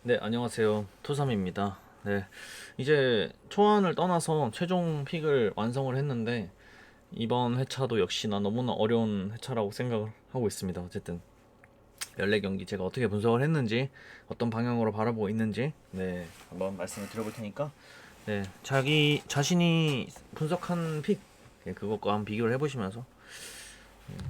네, 안녕하세요. 투삼입니다. 네, 이제 초안을 떠나서 최종 픽을 완성을 했는데 이번 회차도 역시나 너무나 어려운 회차라고 생각을 하고 있습니다. 어쨌든 14경기 제가 어떻게 분석을 했는지 어떤 방향으로 바라보고 있는지 한번 말씀을 드려볼 테니까 자기 자신이 분석한 픽 그것과 한번 비교를 해보시면서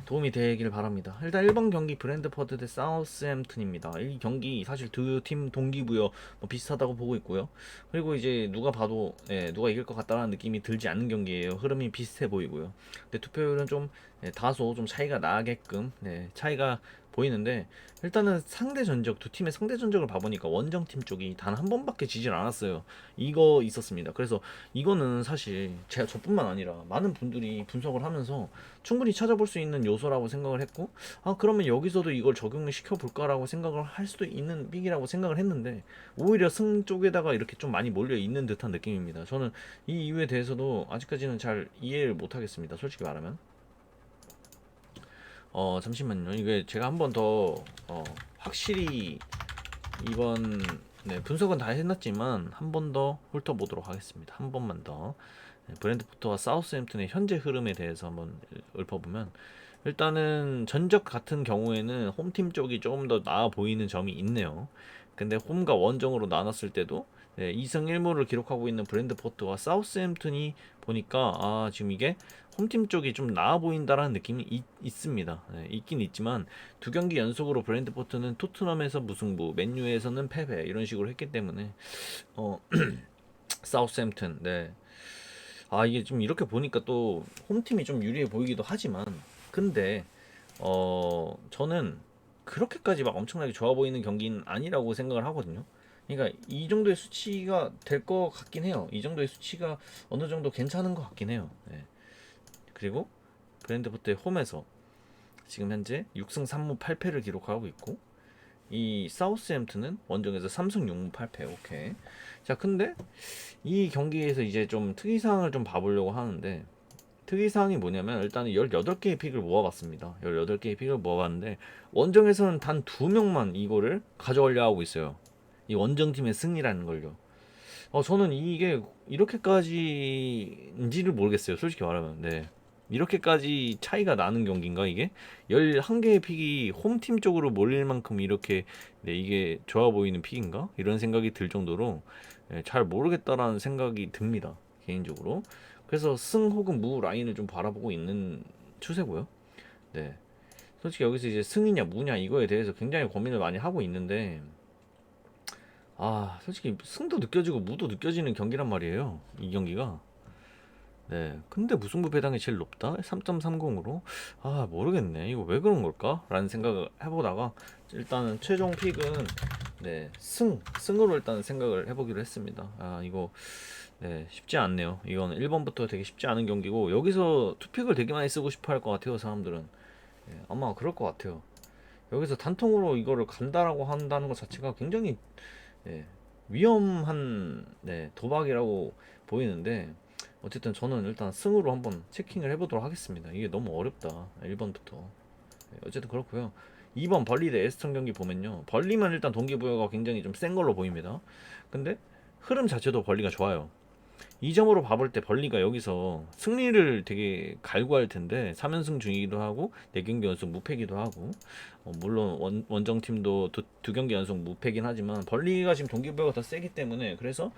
도움이 되길 바랍니다. 일단 1번 경기 브랜드퍼드 대 사우스햄튼입니다. 이 경기 사실 두 팀 동기부여 비슷하다고 보고 있고요. 그리고 이제 누가 봐도 누가 이길 것 같다라는 느낌이 들지 않는 경기예요. 흐름이 비슷해 보이고요. 근데 투표율은 좀 다소 좀 차이가 나게끔 차이가 보이는데 일단은 상대 전적 두 팀의 상대 전적을 봐보니까 원정팀 쪽이 단 한 번밖에 지질 않았어요. 이거 있었습니다. 그래서 이거는 사실 제가 저뿐만 아니라 많은 분들이 분석을 하면서 충분히 찾아볼 수 있는 요소라고 생각을 했고, 아 그러면 여기서도 이걸 적용을 시켜볼까라고 생각을 할 수도 있는 픽이라고 생각을 했는데 오히려 승 쪽에다가 이렇게 좀 많이 몰려 있는 듯한 느낌입니다. 저는 이 이유에 대해서도 아직까지는 잘 이해를 못하겠습니다. 솔직히 말하면. 잠시만요. 이게 제가 한번 더 확실히 이번 분석은 다 해놨지만 한 번 더 훑어보도록 하겠습니다. 한 번만 더. 브랜드포트와 사우스햄튼의 현재 흐름에 대해서 한번 읊어보면 일단은 전적 같은 경우에는 홈팀 쪽이 조금 더 나아 보이는 점이 있네요. 근데 홈과 원정으로 나눴을 때도 2승 1무를 기록하고 있는 브랜드포트와 사우스햄튼이 보니까 지금 이게 홈팀 쪽이 좀 나아 보인다라는 느낌이 있습니다. 있긴 있지만 두 경기 연속으로 브랜드포트는 토트넘에서 무승부, 맨유에서는 패배 이런 식으로 했기 때문에 어, 사우스햄튼 이게 좀 이렇게 보니까 또 홈팀이 좀 유리해 보이기도 하지만 근데 저는 그렇게까지 막 엄청나게 좋아 보이는 경기는 아니라고 생각을 하거든요. 그러니까 이 정도의 수치가 될 것 같긴 해요. 이 정도의 수치가 어느 정도 괜찮은 것 같긴 해요. 그리고 브랜드포트의 홈에서 지금 현재 6승 3무 8패를 기록하고 있고 이 사우스햄튼은 원정에서 3승 6무 8패. 오케이. 자, 근데 이 경기에서 이제 좀 특이사항을 좀 봐보려고 하는데 특이사항이 뭐냐면 일단은 18개의 픽을 모아봤습니다. 18개의 픽을 모아봤는데 원정에서는 단 2명만 이거를 가져가려 하고 있어요. 이 원정팀의 승리라는 걸요. 저는 이게 이렇게까지인지를 모르겠어요. 솔직히 말하면. 이렇게까지 차이가 나는 경기인가 이게? 11개의 픽이 홈팀 쪽으로 몰릴 만큼 이렇게 이게 좋아 보이는 픽인가? 이런 생각이 들 정도로 잘 모르겠다라는 생각이 듭니다. 개인적으로. 그래서 승 혹은 무 라인을 좀 바라보고 있는 추세고요. 네. 솔직히 여기서 이제 승이냐 무냐 이거에 대해서 굉장히 고민을 많이 하고 있는데 솔직히 승도 느껴지고 무도 느껴지는 경기란 말이에요. 이 경기가. 근데 무승부 배당이 제일 높다? 3.30으로? 모르겠네. 이거 왜 그런 걸까? 라는 생각을 해보다가 일단은 최종 픽은 승으로 일단 생각을 해보기로 했습니다. 이거 쉽지 않네요. 이거는 1번부터 되게 쉽지 않은 경기고 여기서 투픽을 되게 많이 쓰고 싶어 할 것 같아요, 사람들은. 아마 그럴 것 같아요. 여기서 단통으로 이거를 간다라고 한다는 것 자체가 굉장히 예, 위험한 도박이라고 보이는데 어쨌든 저는 일단 승으로 한번 체킹을 해보도록 하겠습니다. 이게 너무 어렵다. 1번부터. 어쨌든 그렇고요. 2번 벌리 대 에스턴 경기 보면요. 벌리만 일단 동기부여가 굉장히 좀 센 걸로 보입니다. 근데 흐름 자체도 벌리가 좋아요. 이 점으로 봐볼 때 벌리가 여기서 승리를 되게 갈구할 텐데 3연승 중이기도 하고 4경기 연속 무패기도 하고 물론 원정팀도 두 경기 연속 무패긴 하지만 벌리가 지금 동기부여가 더 세기 때문에 그래서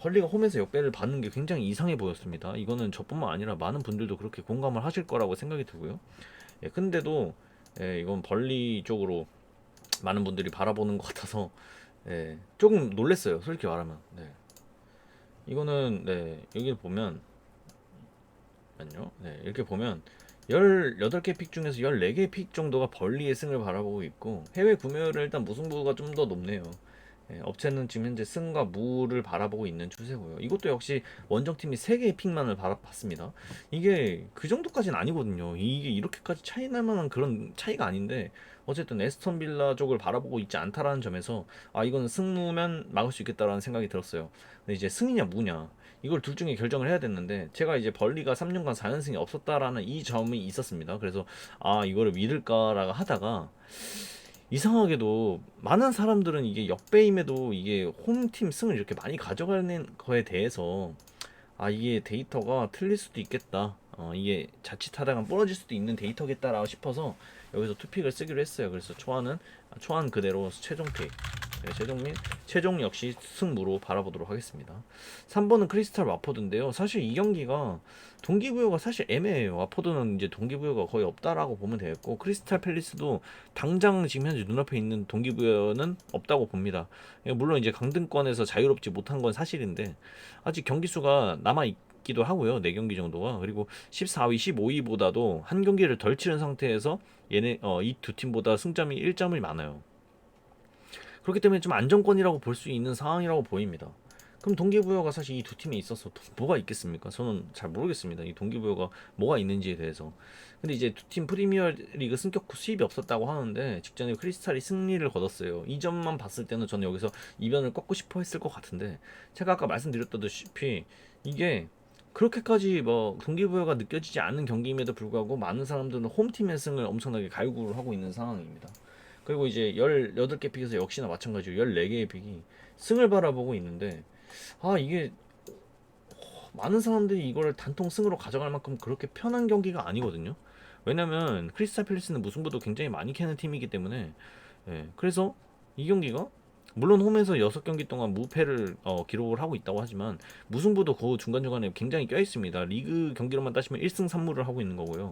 벌리가 홈에서 역배를 받는 게 굉장히 이상해 보였습니다. 이거는 저뿐만 아니라 많은 분들도 그렇게 공감을 하실 거라고 생각이 들고요. 근데도 이건 벌리 쪽으로 많은 분들이 바라보는 것 같아서 조금 놀랬어요. 솔직히 말하면. 이거는 여기 보면 아니요. 이렇게 보면 18개 픽 중에서 14개 픽 정도가 벌리의 승을 바라보고 있고 해외 구매율은 일단 무승부가 좀 더 높네요. 업체는 지금 현재 승과 무를 바라보고 있는 추세고요. 이것도 역시 원정팀이 3개의 픽만을 바라봤습니다. 이게 그 정도까지는 아니거든요. 이게 이렇게까지 차이 날 만한 그런 차이가 아닌데 어쨌든 에스턴 빌라 쪽을 바라보고 있지 않다라는 점에서 이거는 승무면 막을 수 있겠다라는 생각이 들었어요. 근데 이제 승이냐 무냐 이걸 둘 중에 결정을 해야 됐는데 제가 이제 벌리가 3년간 4연승이 없었다라는 이 점이 있었습니다. 그래서 이거를 믿을까라고 하다가 이상하게도 많은 사람들은 이게 역배임에도 이게 홈팀 승을 이렇게 많이 가져가는 거에 대해서 아 이게 데이터가 틀릴 수도 있겠다. 이게 자칫하다가 부러질 수도 있는 데이터겠다라고 싶어서 여기서 투픽을 쓰기로 했어요. 그래서 초안 그대로 최종 픽. 네, 최종 역시 승무로 바라보도록 하겠습니다. 3번은 크리스탈 와포드인데요. 사실 이 경기가 동기부여가 사실 애매해요. 와포드는 이제 동기부여가 거의 없다라고 보면 되겠고 크리스탈 팰리스도 당장 지금 현재 눈앞에 있는 동기부여는 없다고 봅니다. 물론 이제 강등권에서 자유롭지 못한 건 사실인데 아직 경기 수가 남아 있기도 하고요. 4경기 정도가. 그리고 14위, 15위보다도 한 경기를 덜 치른 상태에서 얘네 이 두 팀보다 승점이 1점이 많아요. 그렇기 때문에 좀 안정권이라고 볼 수 있는 상황이라고 보입니다. 그럼 동기부여가 사실 이 두 팀에 있어서 뭐가 있겠습니까? 저는 잘 모르겠습니다. 이 동기부여가 뭐가 있는지에 대해서. 근데 이제 두 팀 프리미어 리그 승격 후 수입이 없었다고 하는데 직전에 크리스탈이 승리를 거뒀어요. 이 점만 봤을 때는 저는 여기서 이변을 꺾고 싶어 했을 것 같은데 제가 아까 말씀드렸다시피 이게 그렇게까지 뭐 동기부여가 느껴지지 않는 경기임에도 불구하고 많은 사람들은 홈팀의 승을 엄청나게 갈구를 하고 있는 상황입니다. 그리고 이제 18개 픽에서 역시나 마찬가지로 14개의 픽이 승을 바라보고 있는데 아 이게 많은 사람들이 이걸 단통 승으로 가져갈 만큼 그렇게 편한 경기가 아니거든요. 왜냐면 크리스탈 팰리스는 무승부도 굉장히 많이 캐는 팀이기 때문에 그래서 이 경기가 물론 홈에서 6경기 동안 무패를 기록을 하고 있다고 하지만 무승부도 그 중간중간에 굉장히 껴있습니다. 리그 경기로만 따지면 1승 3무를 하고 있는 거고요.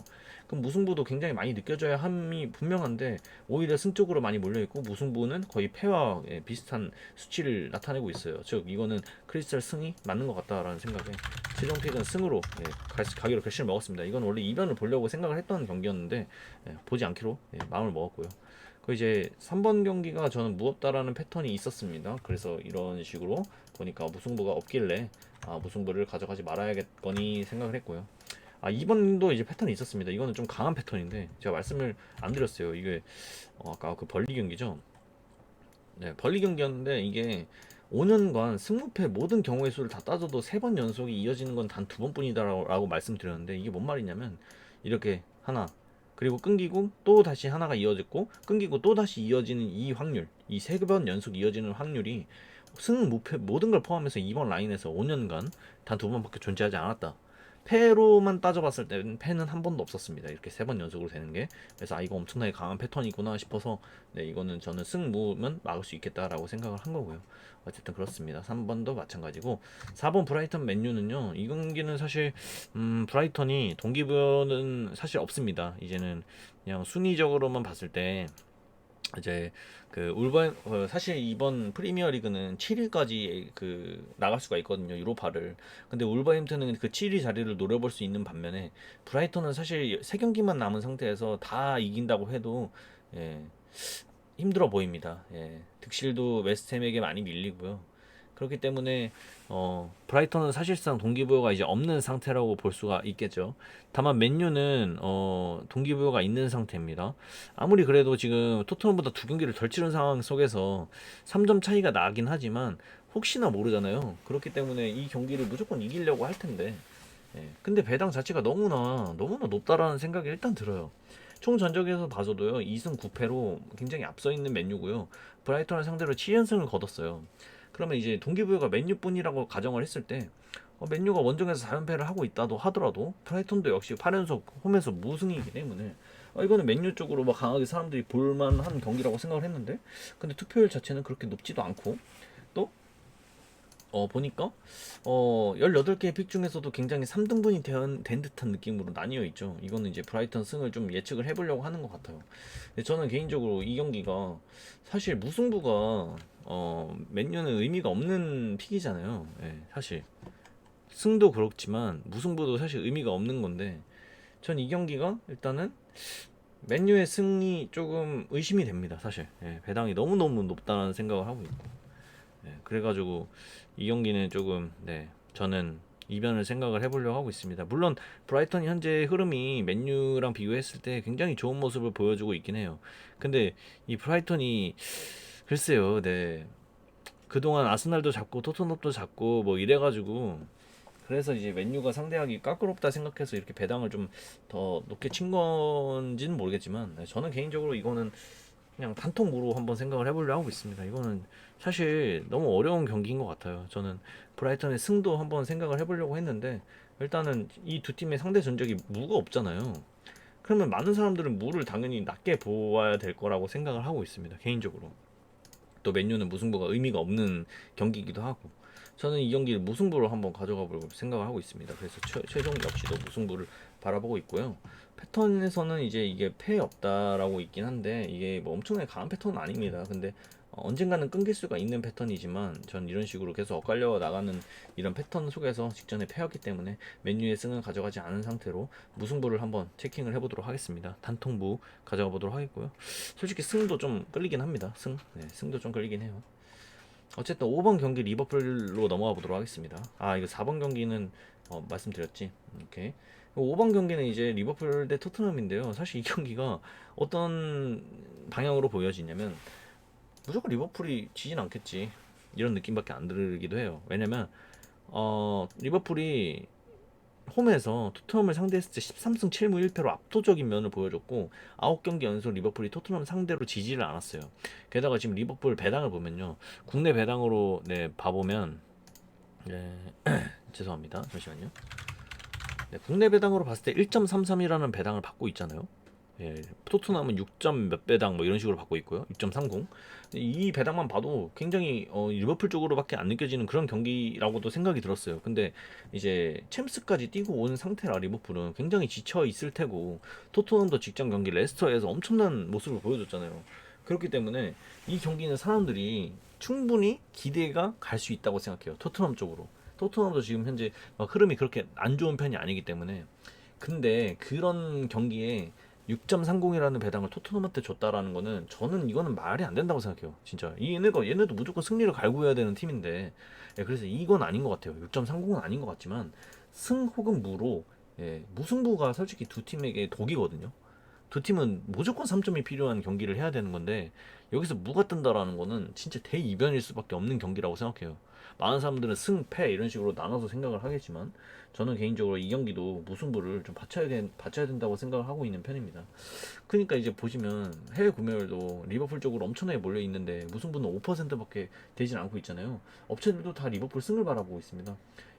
그럼 무승부도 굉장히 많이 느껴져야 함이 분명한데 오히려 승 쪽으로 많이 몰려있고 무승부는 거의 패와 비슷한 수치를 나타내고 있어요. 즉 이거는 크리스탈 승이 맞는 것 같다라는 생각에 최종 픽은 승으로 가기로 결심을 먹었습니다. 이건 원래 이변을 보려고 생각을 했던 경기였는데 보지 않기로 마음을 먹었고요. 그 이제 3번 경기가 저는 무겁다라는 패턴이 있었습니다. 그래서 이런 식으로 보니까 무승부가 없길래 무승부를 가져가지 말아야겠거니 생각을 했고요. 2번도 이제 패턴이 있었습니다. 이거는 좀 강한 패턴인데 제가 말씀을 안 드렸어요. 이게 아까 그 벌리 경기죠. 네, 벌리 경기였는데 이게 5년간 승무패 모든 경우의 수를 다 따져도 3번 연속이 이어지는 건 단 2번뿐이다라고 말씀드렸는데 이게 뭔 말이냐면 이렇게 하나 그리고 끊기고 또 다시 하나가 이어졌고 끊기고 또 다시 이어지는 이 확률 이 3번 연속 이어지는 확률이 승무패 모든 걸 포함해서 이번 라인에서 5년간 단 2번밖에 존재하지 않았다. 패로만 따져봤을 때는 패는 한 번도 없었습니다. 이렇게 3번 연속으로 되는 게. 그래서 이거 엄청나게 강한 패턴이구나 싶어서 네 이거는 저는 승무면 막을 수 있겠다라고 생각을 한 거고요. 어쨌든 그렇습니다. 3번도 마찬가지고 4번 브라이턴 맨유는요. 이 경기는 사실 브라이턴이 동기부여는 사실 없습니다. 이제는 그냥 순위적으로만 봤을 때 이제 그 사실 이번 프리미어 리그는 7위까지 그 나갈 수가 있거든요. 유로파를. 근데 울버햄튼은 그 7위 자리를 노려볼 수 있는 반면에 브라이턴은 사실 3경기만 남은 상태에서 다 이긴다고 해도 예, 힘들어 보입니다. 득실도 웨스트햄에게 많이 밀리고요. 그렇기 때문에 브라이턴은 사실상 동기부여가 이제 없는 상태라고 볼 수가 있겠죠. 다만 맨유는 동기부여가 있는 상태입니다. 아무리 그래도 지금 토트넘보다 2경기를 덜 치른 상황 속에서 3점 차이가 나긴 하지만 혹시나 모르잖아요. 그렇기 때문에 이 경기를 무조건 이기려고 할 텐데 근데 배당 자체가 너무나 높다라는 생각이 일단 들어요. 총 전적에서 봐서도요 2승 9패로 굉장히 앞서 있는 맨유고요. 브라이턴을 상대로 7연승을 거뒀어요. 그러면 이제 동기부여가 맨유뿐이라고 가정을 했을 때 맨유가 원정에서 4연패를 하고 있다도 하더라도 브라이턴도 역시 8연속 홈에서 무승이기 때문에 이거는 맨유 쪽으로 막 강하게 사람들이 볼만한 경기라고 생각을 했는데 근데 투표율 자체는 그렇게 높지도 않고 또 보니까 18개의 픽 중에서도 굉장히 3등분이 된 듯한 느낌으로 나뉘어 있죠. 이거는 이제 브라이턴 승을 좀 예측을 해보려고 하는 것 같아요. 근데 저는 개인적으로 이 경기가 사실 무승부가 맨유는 의미가 없는 픽이잖아요. 사실 승도 그렇지만 무승부도 사실 의미가 없는 건데 전 이 경기가 일단은 맨유의 승이 조금 의심이 됩니다. 사실 배당이 너무너무 높다는 생각을 하고 있고 그래가지고 이 경기는 조금 저는 이변을 생각을 해보려고 하고 있습니다. 물론 브라이턴이 현재 흐름이 맨유랑 비교했을 때 굉장히 좋은 모습을 보여주고 있긴 해요. 근데 이 브라이턴이 글쎄요, 그동안 아스날도 잡고 토트넘도 잡고 뭐 이래가지고 그래서 이제 맨유가 상대하기 까다롭다 생각해서 이렇게 배당을 좀 더 높게 친 건지는 모르겠지만 저는 개인적으로 이거는 그냥 단통으로 한번 생각을 해보려 하고 있습니다. 이거는 사실 너무 어려운 경기인 것 같아요. 저는 브라이턴의 승도 한번 생각을 해보려고 했는데 일단은 이 두 팀의 상대 전적이 무가 없잖아요. 그러면 많은 사람들은 무를 당연히 낮게 보아야 될 거라고 생각을 하고 있습니다. 개인적으로. 또 맨유는 무승부가 의미가 없는 경기이기도 하고 저는 이 경기를 무승부로 한번 가져가 볼 생각을 하고 있습니다. 그래서 최종 역시도 무승부를 바라보고 있고요. 패턴에서는 이제 이게 패 없다라고 있긴 한데 이게 뭐 엄청나게 강한 패턴은 아닙니다. 근데 언젠가는 끊길 수가 있는 패턴이지만 전 이런 식으로 계속 엇갈려 나가는 이런 패턴 속에서 직전에 패였기 때문에 맨유의 승을 가져가지 않은 상태로 무승부를 한번 체킹을 해보도록 하겠습니다. 단통부 가져가 보도록 하겠고요. 솔직히 승도 좀 끌리긴 합니다. 승도 좀 끌리긴 해요. 어쨌든 5번 경기 리버풀로 넘어가 보도록 하겠습니다. 아, 이거 4번 경기는 말씀드렸지. 오케이. 5번 경기는 이제 리버풀 대 토트넘인데요. 사실 이 경기가 어떤 방향으로 보여지냐면 무조건 리버풀이 지진 않겠지. 이런 느낌밖에 안 들기도 해요. 왜냐면 리버풀이 홈에서 토트넘을 상대했을 때 13승 7무 1패로 압도적인 면을 보여줬고 9경기 연속 리버풀이 토트넘 상대로 지지를 않았어요. 게다가 지금 리버풀 배당을 보면요. 국내 배당으로 봐보면 네, 죄송합니다. 잠시만요. 네, 국내 배당으로 봤을 때 1.33이라는 배당을 받고 있잖아요. 예, 토트넘은 6점 몇 배당 뭐 이런 식으로 받고 있고요. 6.30. 이 배당만 봐도 굉장히 리버풀 쪽으로밖에 안 느껴지는 그런 경기라고도 생각이 들었어요. 근데 이제 챔스까지 뛰고 온 상태라 리버풀은 굉장히 지쳐 있을 테고 토트넘도 직전 경기 레스터에서 엄청난 모습을 보여줬잖아요. 그렇기 때문에 이 경기는 사람들이 충분히 기대가 갈 수 있다고 생각해요. 토트넘 쪽으로. 토트넘도 지금 현재 흐름이 그렇게 안 좋은 편이 아니기 때문에 근데 그런 경기에 6.30이라는 배당을 토트넘한테 줬다라는 거는 저는 이거는 말이 안 된다고 생각해요. 진짜 얘네도 무조건 승리를 갈구해야 되는 팀인데 그래서 이건 아닌 것 같아요. 6.30은 아닌 것 같지만 승 혹은 무로 무승부가 솔직히 두 팀에게 독이거든요. 두 팀은 무조건 3점이 필요한 경기를 해야 되는 건데 여기서 무가 뜬다라는 거는 진짜 대이변일 수밖에 없는 경기라고 생각해요. 많은 사람들은 승, 패 이런 식으로 나눠서 생각을 하겠지만 저는 개인적으로 이 경기도 무승부를 좀 받쳐야 된다고 생각을 하고 있는 편입니다. 그러니까 이제 보시면 해외 구매율도 리버풀 쪽으로 엄청나게 몰려 있는데 무승부는 5%밖에 되진 않고 있잖아요. 업체들도 다 리버풀 승을 바라보고 있습니다.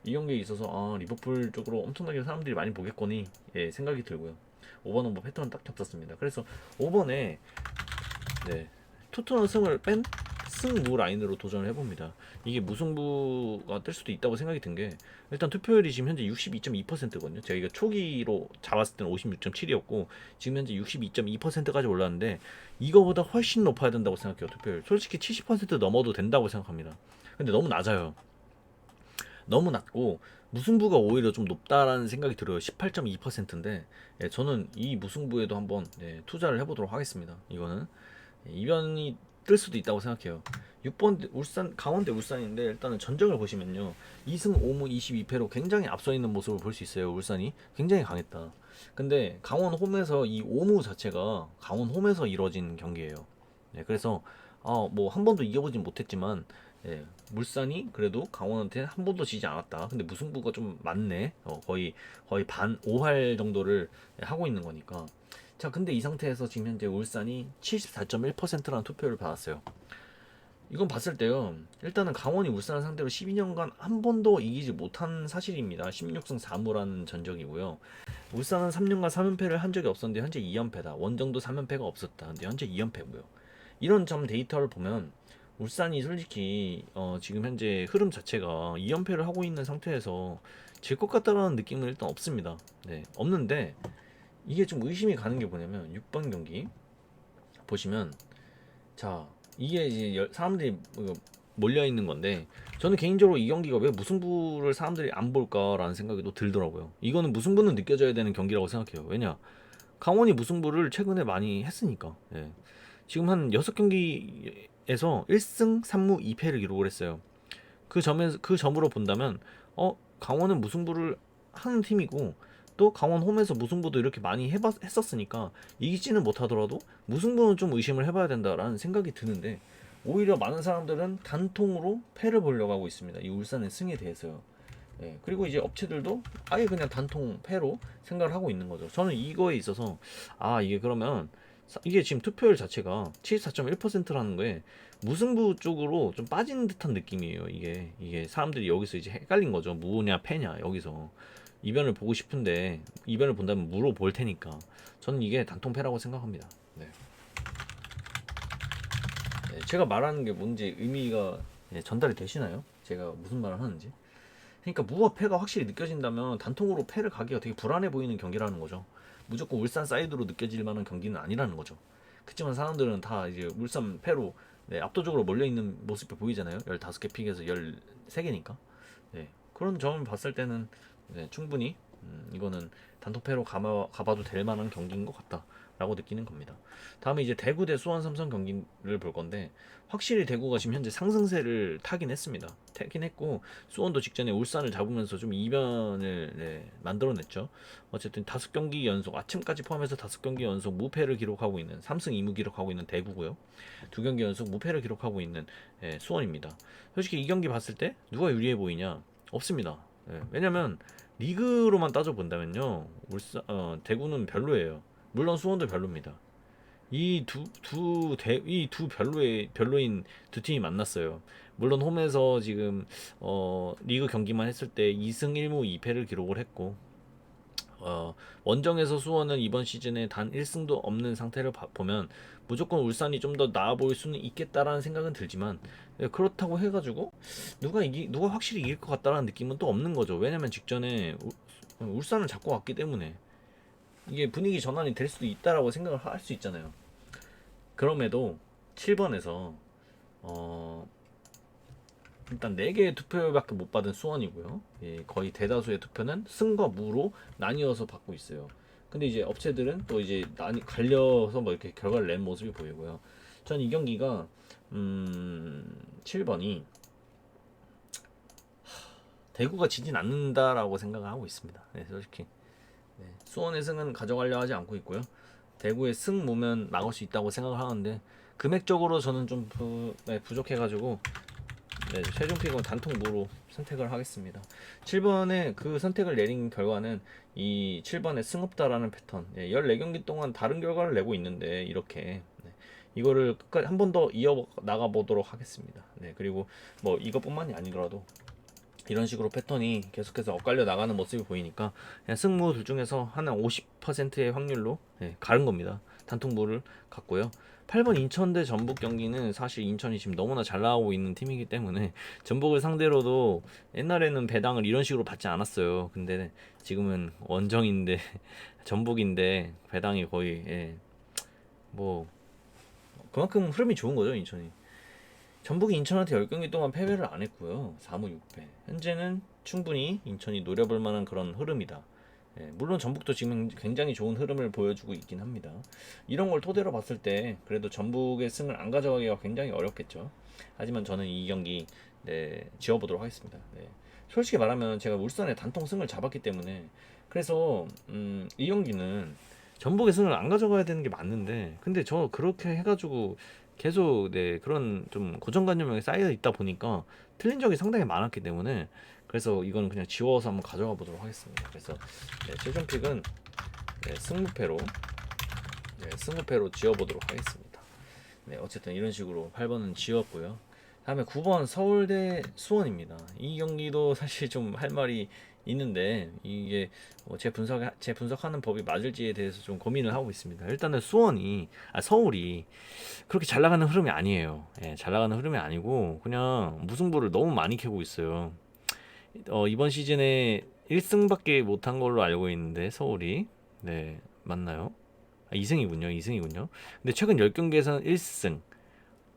이 경기에 있어서 리버풀 쪽으로 엄청나게 사람들이 많이 보겠거니 생각이 들고요. 5번 오버 패턴 딱 잡았습니다. 그래서 5번에 토트넘 승을 뺀 승무 라인으로 도전을 해봅니다. 이게 무승부가 뜰 수도 있다고 생각이 든 게 일단 투표율이 지금 현재 62.2%거든요. 제가 이거 초기로 잡았을 때는 56.7이었고 지금 현재 62.2%까지 올랐는데 이거보다 훨씬 높아야 된다고 생각해요. 투표율 솔직히 70% 넘어도 된다고 생각합니다. 근데 너무 낮아요. 너무 낮고 무승부가 오히려 좀 높다라는 생각이 들어요. 18.2%인데 저는 이 무승부에도 한번 투자를 해보도록 하겠습니다. 이거는 이변이 뜰 수도 있다고 생각해요. 6번 울산 강원 대 울산인데 일단은 전적을 보시면요. 2승 5무 22패로 굉장히 앞서 있는 모습을 볼 수 있어요. 울산이 굉장히 강했다. 근데 강원 홈에서 이 5무 자체가 강원 홈에서 이루어진 경기예요. 그래서 뭐 한 번도 이겨보진 못했지만 물산이 그래도 강원한테 한 번도 지지 않았다. 근데 무승부가 좀 많네. 거의 반 5할 정도를 하고 있는 거니까. 자, 근데 이 상태에서 지금 현재 울산이 74.1%라는 투표를 받았어요. 이건 봤을 때요. 일단은 강원이 울산을 상대로 12년간 한 번도 이기지 못한 사실입니다. 16승 4무라는 전적이고요. 울산은 3년간 3연패를 한 적이 없었는데 현재 2연패다. 원정도 3연패가 없었다. 근데 현재 2연패고요. 이런 점 데이터를 보면 울산이 솔직히 지금 현재 흐름 자체가 2연패를 하고 있는 상태에서 질 것 같다라는 느낌은 일단 없습니다. 없는데 이게 좀 의심이 가는 게 뭐냐면 6번 경기 보시면 자 이게 이제 사람들이 몰려 있는 건데 저는 개인적으로 이 경기가 왜 무승부를 사람들이 안 볼까라는 생각이 또 들더라고요. 이거는 무승부는 느껴져야 되는 경기라고 생각해요. 왜냐 강원이 무승부를 최근에 많이 했으니까. 지금 한 6경기에서 1승 3무 2패를 기록을 했어요. 그 점으로 본다면 강원은 무승부를 하는 팀이고 또 강원 홈에서 무승부도 이렇게 많이 했었으니까 이기지는 못하더라도 무승부는 좀 의심을 해봐야 된다라는 생각이 드는데 오히려 많은 사람들은 단통으로 패를 보려고 하고 있습니다. 이 울산의 승에 대해서요. 그리고 이제 업체들도 아예 그냥 단통 패로 생각을 하고 있는 거죠. 저는 이거에 있어서 이게 그러면 이게 지금 투표율 자체가 74.1%라는 거에 무승부 쪽으로 좀 빠지는 듯한 느낌이에요. 이게 사람들이 여기서 이제 헷갈린 거죠. 무냐 패냐 여기서 이변을 보고 싶은데 이변을 본다면 무로 볼 테니까 저는 이게 단통패라고 생각합니다. 네. 네, 제가 말하는 게 뭔지 의미가 전달이 되시나요? 제가 무슨 말을 하는지. 그러니까 무와 패가 확실히 느껴진다면 단통으로 패를 가기가 되게 불안해 보이는 경기라는 거죠. 무조건 울산 사이드로 느껴질 만한 경기는 아니라는 거죠. 그렇지만 사람들은 다 이제 울산 패로 압도적으로 몰려 있는 모습이 보이잖아요. 15개 픽에서 13개니까. 네, 그런 점을 봤을 때는 충분히 이거는 단톡패로 가봐도 될 만한 경기인 것 같다라고 느끼는 겁니다. 다음에 이제 대구 대 수원 삼성 경기를 볼 건데 확실히 대구가 지금 현재 상승세를 타긴 했습니다. 타긴 했고 수원도 직전에 울산을 잡으면서 좀 이변을 만들어냈죠. 어쨌든 5경기 연속 아침까지 포함해서 5경기 연속 무패를 기록하고 있는 3승 2무 기록하고 있는 대구고요. 2경기 연속 무패를 기록하고 있는 수원입니다. 솔직히 이 경기 봤을 때 누가 유리해 보이냐? 없습니다. 왜냐면 리그로만 따져 본다면요, 대구는 별로예요. 물론 수원도 별로입니다. 이 두 별로인 두 팀이 만났어요. 물론 홈에서 지금 리그 경기만 했을 때 2승 1무 2패를 기록을 했고, 원정에서 수원은 이번 시즌에 단 1승도 없는 상태를 보면 무조건 울산이 좀 더 나아 보일 수는 있겠다라는 생각은 들지만, 그렇다고 해가지고 누가 확실히 이길 것 같다라는 느낌은 또 없는 거죠. 왜냐면 직전에 울산을 잡고 왔기 때문에 이게 분위기 전환이 될 수도 있다라고 생각을 할 수 있잖아요. 그럼에도 7번에서 일단 4개의 투표밖에 못 받은 수원이고요. 거의 대다수의 투표는 승과 무로 나뉘어서 받고 있어요. 근데 이제 업체들은 또 이제 갈려서 뭐 이렇게 결과를 낸 모습이 보이고요. 전 이 경기가 7번이 대구가 지진 않는다라고 생각을 하고 있습니다. 솔직히 수원의 승은 가져가려 하지 않고 있고요. 대구의 승무면 막을 수 있다고 생각을 하는데 금액적으로 저는 좀 부족해가지고 최종 픽은 단통무로 선택을 하겠습니다. 7번에 그 선택을 내린 결과는 이 7번에 승없다라는 패턴, 14경기 동안 다른 결과를 내고 있는데 이렇게 이거를 끝까지 한 번 더 이어 나가 보도록 하겠습니다. 그리고 뭐 이것뿐만이 아니더라도 이런 식으로 패턴이 계속해서 엇갈려 나가는 모습이 보이니까 그냥 승무 둘 중에서 하나 50%의 확률로 가른 겁니다. 단통무를 갔고요. 8번 인천 대 전북 경기는 사실 인천이 지금 너무나 잘 나가고 있는 팀이기 때문에 전북을 상대로도 옛날에는 배당을 이런 식으로 받지 않았어요. 근데 지금은 원정인데 전북인데 배당이 거의 뭐 그만큼 흐름이 좋은 거죠, 인천이. 전북이 인천한테 10경기 동안 패배를 안 했고요. 4무 6패. 현재는 충분히 인천이 노려볼 만한 그런 흐름이다. 물론 전북도 지금 굉장히 좋은 흐름을 보여주고 있긴 합니다. 이런 걸 토대로 봤을 때 그래도 전북의 승을 안 가져가기가 굉장히 어렵겠죠. 하지만 저는 이 경기 지어보도록 하겠습니다. 솔직히 말하면 제가 울산의 단통 승을 잡았기 때문에 그래서 이 경기는 전북의 승을 안 가져가야 되는 게 맞는데 근데 저 그렇게 해가지고 계속 그런 좀 고정관념이 쌓여 있다 보니까 틀린 적이 상당히 많았기 때문에 그래서 이거는 그냥 지워서 한번 가져가 보도록 하겠습니다. 그래서 최종 픽은 승무패로 지어보도록 하겠습니다. 어쨌든 이런 식으로 8번은 지웠고요. 다음에 9번 서울대 수원입니다. 이 경기도 사실 좀 할 말이 있는데 이게 제 분석하는 법이 맞을지에 대해서 좀 고민을 하고 있습니다. 일단은 서울이 그렇게 잘 나가는 흐름이 아니에요. 잘 나가는 흐름이 아니고 그냥 무승부를 너무 많이 캐고 있어요. 이번 시즌에 1승밖에 못한 걸로 알고 있는데 서울이 맞나요? 2승이군요. 근데 최근 10경기에서는 1승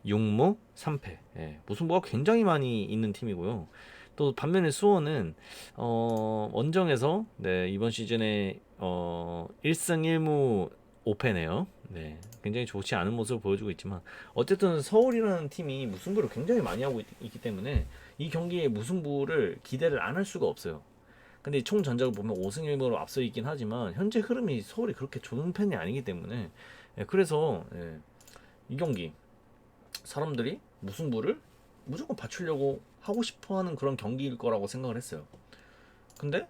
6무 3패. 무승부가 굉장히 많이 있는 팀이고요. 또 반면에 수원은 원정에서 이번 시즌에 1승 1무 5패네요. 굉장히 좋지 않은 모습을 보여주고 있지만 어쨌든 서울이라는 팀이 무승부를 굉장히 많이 하고 있기 때문에 이 경기에 무승부를 기대를 안 할 수가 없어요. 근데 총 전적을 보면 5승 1무로 앞서 있긴 하지만 현재 흐름이 서울이 그렇게 좋은 편이 아니기 때문에 그래서 이 경기 사람들이 무승부를 무조건 받추려고 하고 싶어하는 그런 경기일 거라고 생각을 했어요. 근데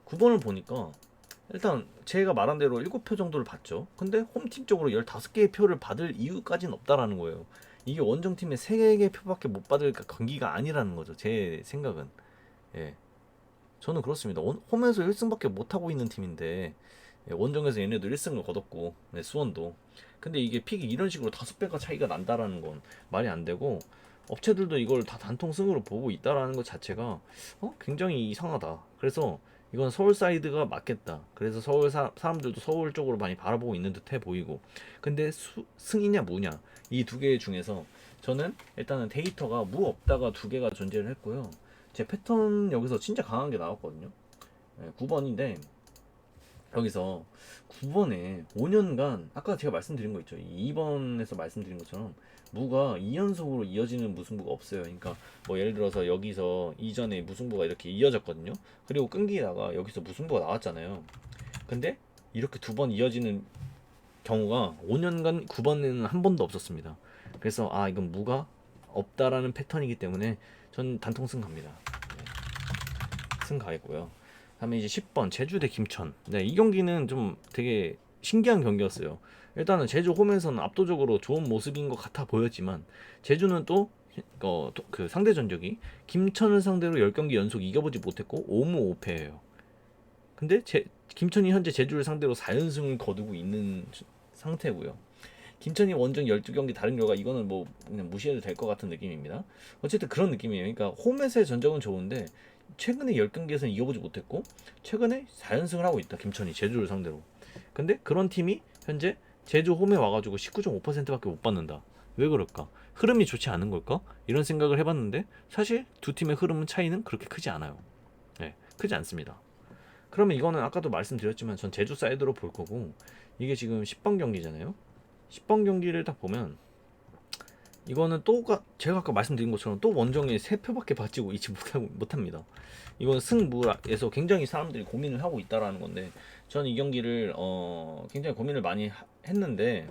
9번을 보니까 일단 제가 말한 대로 7표 정도를 받죠. 근데 홈팀 쪽으로 15개의 표를 받을 이유까지는 없다라는 거예요. 이게 원정팀의 3개의 표밖에 못 받을 경기가 아니라는 거죠. 제 생각은. 예. 저는 그렇습니다. 홈에서 1승밖에 못 하고 있는 팀인데 원정에서 얘네도 1승을 거뒀고 네, 수원도. 근데 이게 픽이 이런 식으로 5배가 차이가 난다라는 건 말이 안 되고 업체들도 이걸 다 단통승으로 보고 있다라는 것 자체가 굉장히 이상하다. 그래서 이건 서울 사이드가 맞겠다. 그래서 서울 사람들도 서울 쪽으로 많이 바라보고 있는 듯해 보이고. 근데 승이냐 무냐 이 두 개 중에서 저는 일단은 데이터가 무 없다가 두 개가 존재를 했고요. 제 패턴 여기서 진짜 강한 게 나왔거든요. 9번인데 여기서 9번에 5년간 아까 제가 말씀드린 거 있죠. 2번에서 말씀드린 것처럼 무가 2연속으로 이어지는 무승부가 없어요. 그러니까 뭐 예를 들어서 여기서 이전에 무승부가 이렇게 이어졌거든요. 그리고 끊기다가 여기서 무승부가 나왔잖아요. 근데 이렇게 두 번 이어지는 경우가 5년간 9번에는 한 번도 없었습니다. 그래서 이건 무가 없다라는 패턴이기 때문에 전 단통승 갑니다. 네, 승 가겠고요. 다음에 이제 10번 제주 대 김천. 네, 이 경기는 좀 되게 신기한 경기였어요. 일단은 제주 홈에서는 압도적으로 좋은 모습인 것 같아 보였지만 제주는 또 그 상대 전적이 김천을 상대로 10경기 연속 이겨보지 못했고 5무 5패예요. 근데 김천이 현재 제주를 상대로 4연승을 거두고 있는 상태고요. 김천이 원정 12경기 다른 결과 이거는 뭐 그냥 무시해도 될 것 같은 느낌입니다. 어쨌든 그런 느낌이에요. 그러니까 홈에서의 전적은 좋은데 최근에 10경기에서는 이겨보지 못했고 최근에 4연승을 하고 있다. 김천이 제주를 상대로. 근데 그런 팀이 현재 제주 홈에 와가지고 19.5%밖에 못 받는다. 왜 그럴까? 흐름이 좋지 않은 걸까? 이런 생각을 해봤는데 사실 두 팀의 흐름은 차이는 그렇게 크지 않아요. 네, 크지 않습니다. 그러면 이거는 아까도 말씀드렸지만 전 제주 사이드로 볼 거고 이게 지금 10번 경기잖아요. 10번 경기를 딱 보면 이거는 제가 아까 말씀드린 것처럼 또 원정에 3표밖에 받지고 있지 못합니다. 이건 승부에서 굉장히 사람들이 고민을 하고 있다라는 건데 저는 이 경기를 굉장히 고민을 많이 했는데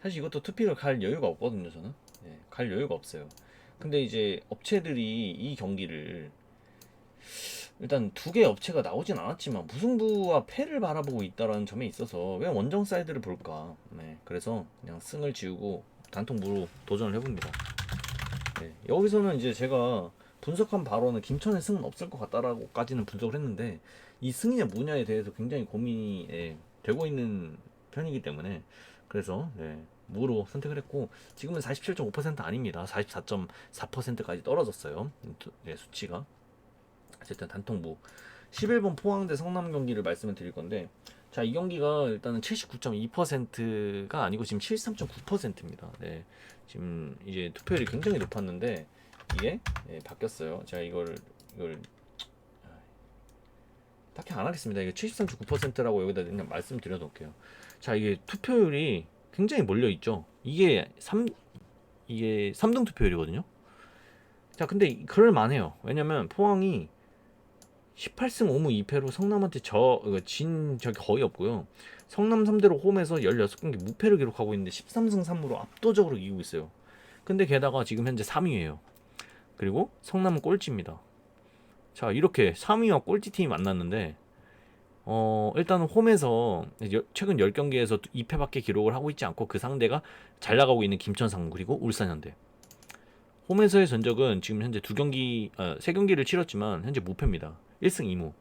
사실 이것도 투픽을 갈 여유가 없거든요. 저는 갈 여유가 없어요. 근데 이제 업체들이 이 경기를 일단 두 개의 업체가 나오진 않았지만 무승부와 패를 바라보고 있다라는 점에 있어서 왜 원정 사이드를 볼까? 네, 그래서 그냥 승을 지우고 단통무로 도전을 해봅니다. 네, 여기서는 이제 제가 분석한 바로는 김천의 승은 없을 것 같다라고까지는 분석을 했는데 이 승이냐 무냐에 대해서 굉장히 고민이 되고 있는 편이기 때문에 그래서 무로 선택을 했고 지금은 47.5% 아닙니다. 44.4%까지 떨어졌어요. 수치가. 어쨌든 단통부 11번 포항대 성남 경기를 말씀을 드릴 건데 자, 이 경기가 일단은 79.2%가 아니고 지금 73.9%입니다. 네. 지금 이제 투표율이 굉장히 높았는데 이게 바뀌었어요. 제가 이걸 딱히 안 하겠습니다. 이게 73.9%라고 여기다 그냥 말씀드려 놓을게요. 자, 이게 투표율이 굉장히 몰려 있죠. 이게 3등 투표율이거든요. 자, 근데 그럴 만해요. 왜냐면 포항이 18승 5무 2패로 성남한테 진 적이 거의 없고요. 성남 3대로 홈에서 16경기 무패를 기록하고 있는데 13승 3무로 압도적으로 이기고 있어요. 근데 게다가 지금 현재 3위예요. 그리고 성남은 꼴찌입니다. 자, 이렇게 3위와 꼴찌 팀이 만났는데 일단은 홈에서 최근 10경기에서 2패밖에 기록을 하고 있지 않고 그 상대가 잘 나가고 있는 김천 상무 그리고 울산현대. 홈에서의 전적은 지금 현재 3경기를 치렀지만 현재 무패입니다. 1승 2무.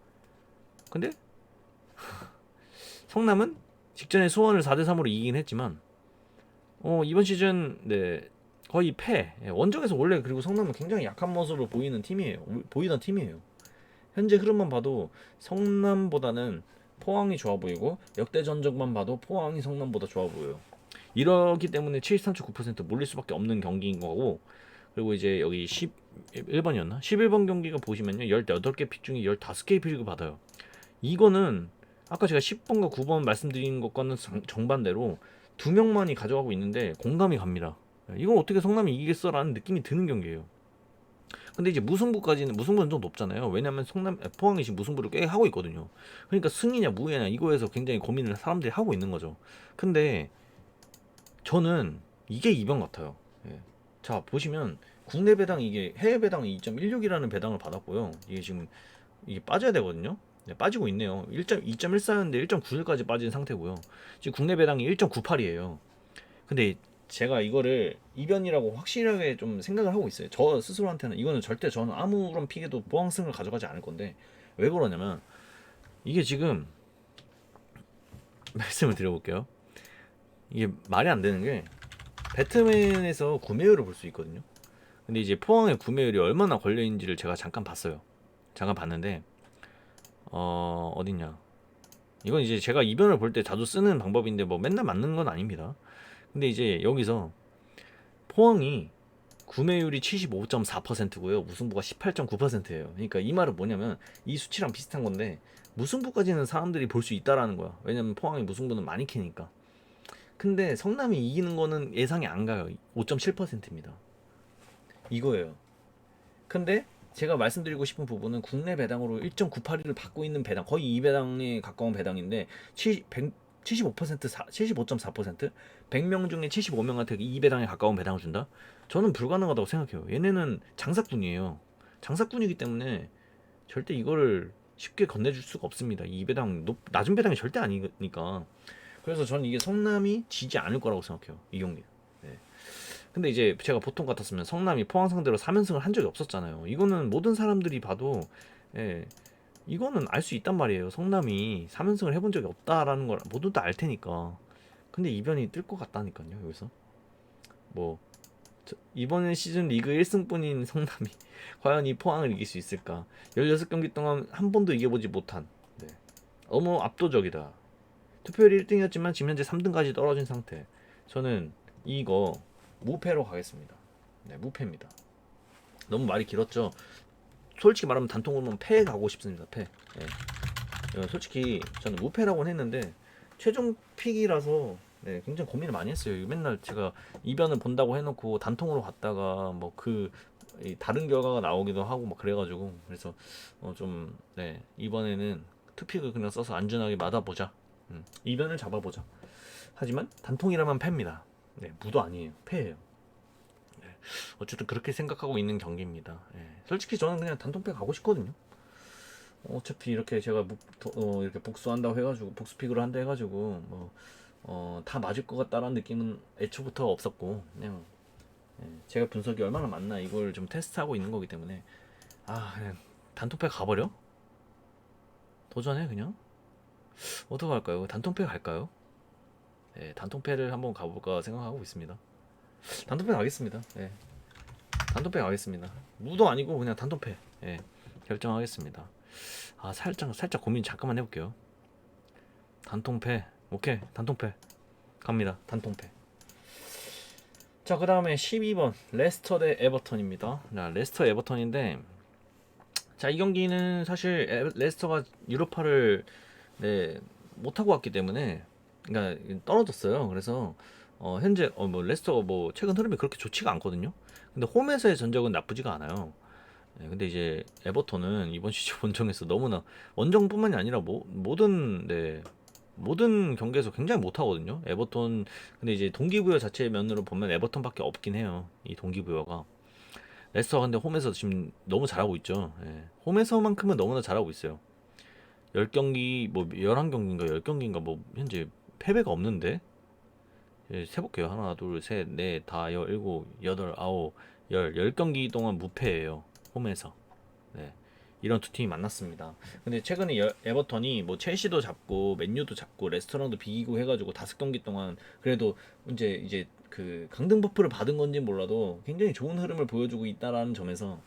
근데 성남은 직전에 수원을 4대3으로 이기긴 했지만 이번 시즌 거의 패. 원정에서 원래 그리고 성남은 굉장히 약한 모습을 보이던 팀이에요. 현재 흐름만 봐도 성남보다는 포항이 좋아 보이고 역대 전적만 봐도 포항이 성남보다 좋아 보여요. 이러기 때문에 73.9% 몰릴 수밖에 없는 경기인 거고 그리고 이제 여기 11번이었나? 11번 경기가 보시면요. 18개 픽 중에 15개의 픽을 받아요. 이거는 아까 제가 10번과 9번 말씀드린 것과는 정반대로 2명만이 가져가고 있는데 공감이 갑니다. 이건 어떻게 성남이 이기겠어라는 느낌이 드는 경기예요. 근데 이제 무승부는 좀 높잖아요. 왜냐면 포항이 지금 무승부를 꽤 하고 있거든요. 그러니까 승이냐 무이냐 이거에서 굉장히 고민을 사람들이 하고 있는 거죠. 근데 저는 이게 이변 같아요. 자, 보시면 국내 배당 이게 해외 배당 2.16이라는 배당을 받았고요. 이게 지금 빠져야 되거든요. 네, 빠지고 있네요. 2.14였는데 1.91까지 빠진 상태고요. 지금 국내 배당이 1.98이에요. 근데 제가 이거를 이변이라고 확실하게 좀 생각을 하고 있어요. 저 스스로한테는 이거는 절대 저는 아무런 픽에도 보황승을 가져가지 않을 건데, 왜 그러냐면 이게 지금 말씀을 드려볼게요. 이게 말이 안 되는 게 배트맨에서 구매율을 볼 수 있거든요. 근데 이제 포항의 구매율이 얼마나 걸려 있는지를 제가 잠깐 봤어요. 잠깐 봤는데 어딨냐? 이건 이제 제가 이변을 볼 때 자주 쓰는 방법인데 뭐 맨날 맞는 건 아닙니다. 근데 이제 여기서 포항이 구매율이 75.4%고요. 무승부가 18.9%예요. 그러니까 이 말은 뭐냐면 이 수치랑 비슷한 건데 무승부까지는 사람들이 볼 수 있다라는 거야. 왜냐면 포항이 무승부는 많이 캐니까. 근데 성남이 이기는 거는 예상이 안 가요. 5.7%입니다. 이거예요. 근데 제가 말씀드리고 싶은 부분은 국내 배당으로 1.98을 받고 있는 배당, 거의 2배당에 가까운 배당인데 75%, 75.4%? 100명 중에 75명한테 2배당에 가까운 배당을 준다? 저는 불가능하다고 생각해요. 얘네는 장사꾼이에요. 장사꾼이기 때문에 절대 이거를 쉽게 건네줄 수가 없습니다. 이 배당 낮은 배당이 절대 아니니까. 그래서 저는 이게 성남이 지지 않을 거라고 생각해요. 이 경기. 네. 근데 이제 제가 보통 같았으면 성남이 포항 상대로 3연승을 한 적이 없었잖아요. 이거는 모든 사람들이 봐도 예, 이거는 알 수 있단 말이에요. 성남이 3연승을 해본 적이 없다라는 걸 모두 다 알 테니까. 근데 이변이 뜰 것 같다니까요. 여기서 뭐 이번 시즌 리그 1승뿐인 성남이 과연 이 포항을 이길 수 있을까? 16경기 동안 한 번도 이겨보지 못한 네. 너무 압도적이다. 투표율이 1등이었지만 지금 현재 3등까지 떨어진 상태. 저는 이거 무패로 가겠습니다. 네, 무패입니다. 너무 말이 길었죠. 솔직히 말하면 단통으로는 패 가고 싶습니다. 패. 네. 솔직히 저는 무패라고는 했는데 최종 픽이라서 네, 굉장히 고민을 많이 했어요. 맨날 제가 이변을 본다고 해놓고 단통으로 갔다가 뭐 그 다른 결과가 나오기도 하고 막 그래가지고 그래서 좀 네, 이번에는 투픽을 그냥 써서 안전하게 맞아보자. 이변을 잡아보자. 하지만 단통이라면 패입니다. 네, 무도 아니에요. 패예요. 네, 어쨌든 그렇게 생각하고 있는 경기입니다. 네, 솔직히 저는 그냥 단통패 가고 싶거든요. 어차피 이렇게 제가 이렇게 복수한다고 해가지고 복수픽으로 한다 해가지고 다 맞을 것 같다라는 느낌은 애초부터 없었고 그냥 제가 분석이 얼마나 맞나 이걸 좀 테스트하고 있는 거기 때문에 그냥 단통패 가버려? 도전해 그냥? 어떻게 할까요? 단통패 갈까요? 네, 단통패를 한번 가볼까 생각하고 있습니다. 단통패 가겠습니다. 네, 단통패 가겠습니다. 무도 아니고 그냥 단통패 결정하겠습니다. 살짝 고민 잠깐만 해볼게요. 단통패 오케이 단통패 갑니다. 단통패. 자, 그 다음에 12번 레스터 대 에버턴입니다. 자, 레스터 에버턴인데 자, 이 경기는 사실 레스터가 유로파를 네, 못하고 왔기 때문에 그러니까 떨어졌어요. 그래서 현재 뭐 레스터가 뭐 최근 흐름이 그렇게 좋지가 않거든요. 근데 홈에서의 전적은 나쁘지가 않아요. 네, 근데 이제 에버턴은 이번 시즌 원정에서 너무나 원정뿐만이 아니라 모든 경기에서 굉장히 못하거든요. 에버턴 근데 이제 동기부여 자체의 면으로 보면 에버턴밖에 없긴 해요. 이 동기부여가 레스터가 근데 홈에서 지금 너무 잘하고 있죠. 예. 홈에서만큼은 너무나 잘하고 있어요. 10경기 뭐 11경기인가 10경기인가 뭐 현재 패배가 없는데 세볼게요. 하나 둘셋넷 다 일곱 여덟 아홉 10경기 동안 무패예요. 홈에서. 네. 이런 두 팀이 만났습니다. 근데 최근에 에버턴이 뭐 첼시도 잡고 맨유도 잡고 레스터랑도 비기고 해가지고 5경기 동안 그래도 이제 그 강등 버프를 받은 건지 몰라도 굉장히 좋은 흐름을 보여주고 있다라는 점에서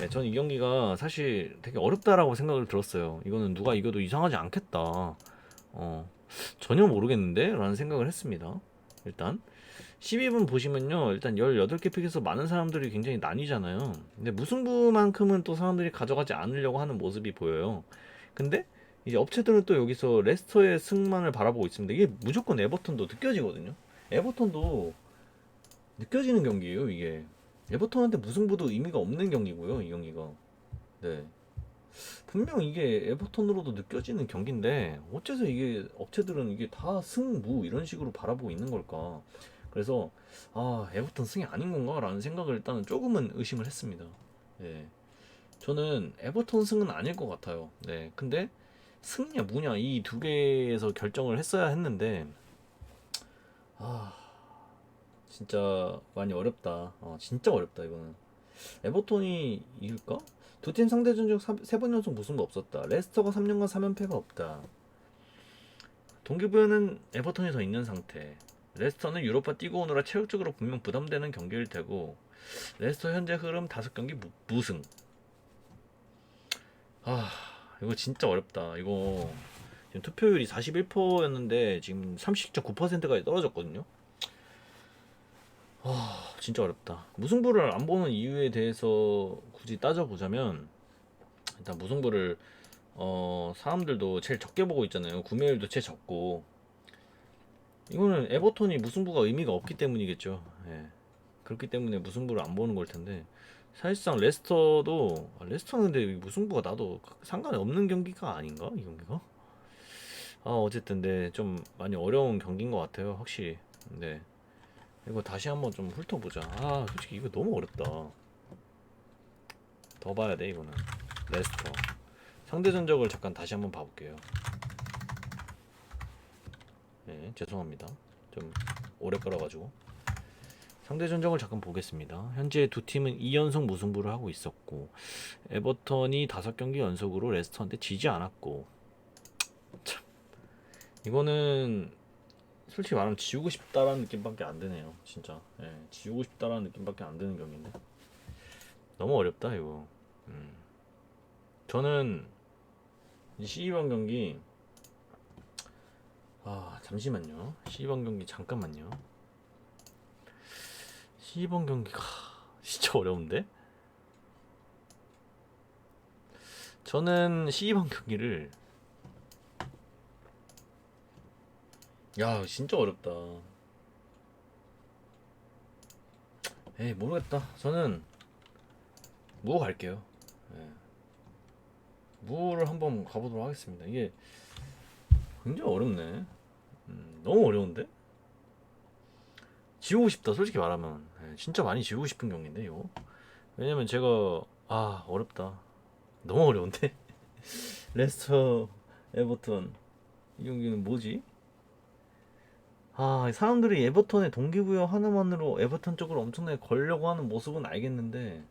저는 이 경기가 사실 되게 어렵다라고 생각을 들었어요. 이거는 누가 이겨도 이상하지 않겠다. 전혀 모르겠는데? 라는 생각을 했습니다. 일단 12분 보시면요. 일단 18개 픽에서 많은 사람들이 굉장히 나뉘잖아요. 근데 무승부만큼은 또 사람들이 가져가지 않으려고 하는 모습이 보여요. 근데 이제 업체들은 또 여기서 레스터의 승만을 바라보고 있습니다. 이게 무조건 에버턴도 느껴지거든요. 에버턴도 느껴지는 경기예요, 이게. 에버턴한테 무승부도 의미가 없는 경기고요, 이 경기가. 네. 분명 이게 에버턴으로도 느껴지는 경기인데 어째서 이게 업체들은 이게 다 승무 이런 식으로 바라보고 있는 걸까? 그래서 에버턴 승이 아닌 건가라는 생각을 일단은 조금은 의심을 했습니다. 네. 저는 에버턴 승은 아닐 것 같아요. 네. 근데 승냐 무냐 이 두 개에서 결정을 했어야 했는데 아 진짜 많이 어렵다. 진짜 어렵다 이거는. 에버톤이 이길까? 두 팀 상대 전적 3번 연속 무승부 없었다. 레스터가 3년간 3연패가 없다. 동기부여는 에버턴이 더 있는 상태. 레스터는 유로파 뛰고 오느라 체력적으로 분명 부담되는 경기일 테고 레스터 현재 흐름 5경기 무승. 아 이거 진짜 어렵다. 이거 지금 투표율이 41%였는데 지금 30.9%까지 떨어졌거든요. 진짜 어렵다. 무승부를 안 보는 이유에 대해서 굳이 따져보자면 일단 무승부를 사람들도 제일 적게 보고 있잖아요. 구매율도 제일 적고 이거는 에버턴이 무승부가 의미가 없기 때문이겠죠. 예. 그렇기 때문에 무승부를 안 보는 걸 텐데 사실상 레스터도 레스터는 근데 무승부가 나도 상관이 없는 경기가 아닌가 이 경기가? 어쨌든 네, 좀 많이 어려운 경기인 것 같아요 확실히. 네. 이거 다시 한번 좀 훑어보자. 솔직히 이거 너무 어렵다. 더 봐야 돼 이거는. 레스터 상대 전적을 잠깐 다시 한번 봐볼게요. 네, 죄송합니다. 좀 오래 끌어가지고 상대 전적을 잠깐 보겠습니다. 현재 두 팀은 2연속 무승부를 하고 있었고 에버턴이 5경기 연속으로 레스터한테 지지 않았고 참 이거는 솔직히 말하면 지우고 싶다라는 느낌밖에 안 드네요. 진짜 지우고 싶다라는 느낌밖에 안 드는 경기인데 너무 어렵다 이거. 저는 이 12번 경기 잠시만요. 12번 경기 잠깐만요. 12번 경기가 진짜 어려운데? 저는 12번 경기를 진짜 어렵다. 모르겠다. 저는 무 갈게요. 무를 한번 가보도록 하겠습니다. 이게 굉장히 어렵네. 너무 어려운데? 지우고 싶다 솔직히 말하면. 진짜 많이 지우고 싶은 경기인데 이거. 왜냐면 제가 어렵다. 너무 어려운데? 레스터 에버턴 이 경기는 뭐지? 사람들이 에버턴의 동기부여 하나만으로 에버턴 쪽으로 엄청나게 걸려고 하는 모습은 알겠는데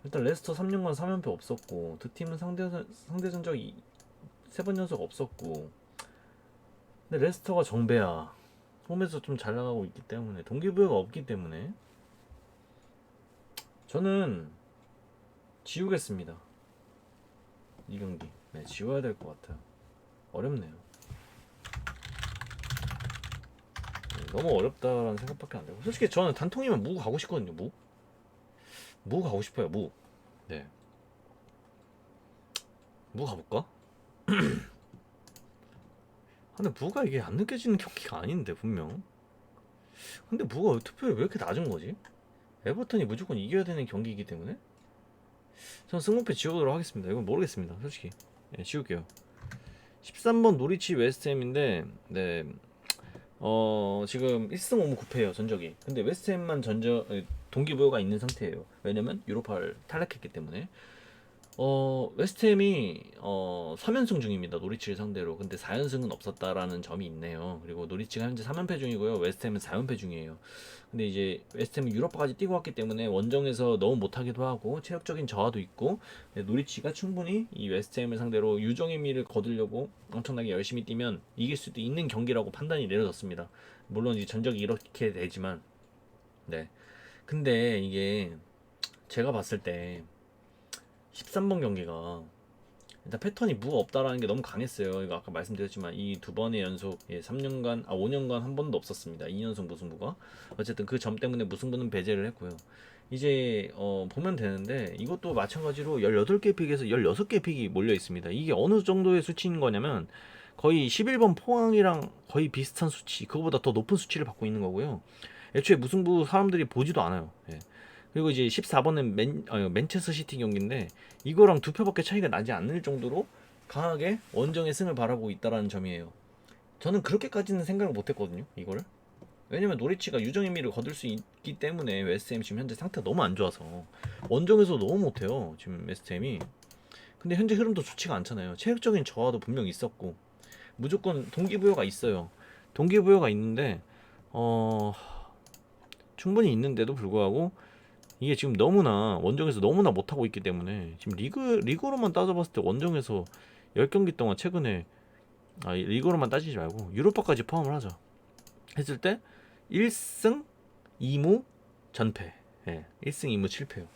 일단 레스터 3년간 3연패 없었고 두 팀은 상대 전적이 3번 연속 없었고 근데 레스터가 정배야 홈에서 좀 잘 나가고 있기 때문에 동기부여가 없기 때문에 저는 지우겠습니다. 이 경기 지워야 될 것 같아요. 어렵네요. 너무 어렵다라는 생각밖에 안 들고 솔직히 저는 단통이면 무 가고 싶거든요. 무 가고 싶어요. 무 가볼까? 근데 무가 이게 안 느껴지는 경기가 아닌데 분명. 근데 무가 투표율이 왜 이렇게 낮은 거지? 에버턴이 무조건 이겨야 되는 경기이기 때문에 전 승무패 지우도록 하겠습니다. 이건 모르겠습니다 솔직히. 지울게요. 13번 노리치 웨스트햄인데 지금 1승 5무 9패예요 전적이. 근데 웨스트햄만 동기부여가 있는 상태예요. 왜냐면 유로파를 탈락했기 때문에. 웨스트햄이 3연승 중입니다. 노리치를 상대로. 근데 4연승은 없었다라는 점이 있네요. 그리고 노리치가 현재 3연패 중이고요. 웨스트햄은 4연패 중이에요. 근데 이제 웨스트햄은 유럽파까지 뛰고 왔기 때문에 원정에서 너무 못하기도 하고 체력적인 저하도 있고 노리치가 충분히 이 웨스트햄을 상대로 유종의 미를 거두려고 엄청나게 열심히 뛰면 이길 수도 있는 경기라고 판단이 내려졌습니다. 물론 이제 전적이 이렇게 되지만 근데 이게 제가 봤을 때 13번 경기가 일단 패턴이 무가 없다라는 게 너무 강했어요. 이거 아까 말씀드렸지만 이 두 번의 연속 5년간 한 번도 없었습니다. 2연속 무승부가. 어쨌든 그 점 때문에 무승부는 배제를 했고요. 이제 보면 되는데 이것도 마찬가지로 18개 픽에서 16개 픽이 몰려 있습니다. 이게 어느 정도의 수치인 거냐면 거의 11번 포항이랑 거의 비슷한 수치, 그거보다 더 높은 수치를 받고 있는 거고요. 애초에 무승부 사람들이 보지도 않아요. 그리고 이제 14번은 맨체스터 시티 경기인데 이거랑 2표밖에 차이가 나지 않을 정도로 강하게 원정의 승을 바라고 있다라는 점이에요. 저는 그렇게까지는 생각을 못했거든요 이거를. 왜냐면 노리치가 유정의 미를 거둘 수 있기 때문에. 웨스트햄 지금 현재 상태가 너무 안 좋아서 원정에서 너무 못해요 지금 웨스트햄이. 근데 현재 흐름도 좋지가 않잖아요. 체력적인 저하도 분명 있었고 무조건 동기부여가 있어요. 동기부여가 있는데 어 충분히 있는데도 불구하고 이게 지금 너무나 원정에서 너무나 못하고 있기 때문에 지금 리그로만 따져봤을 때 원정에서 10경기 동안 최근에 리그로만 따지지 말고 유로파까지 포함을 하자 했을 때 1승 2무 전패. 예, 1승 2무 7패요.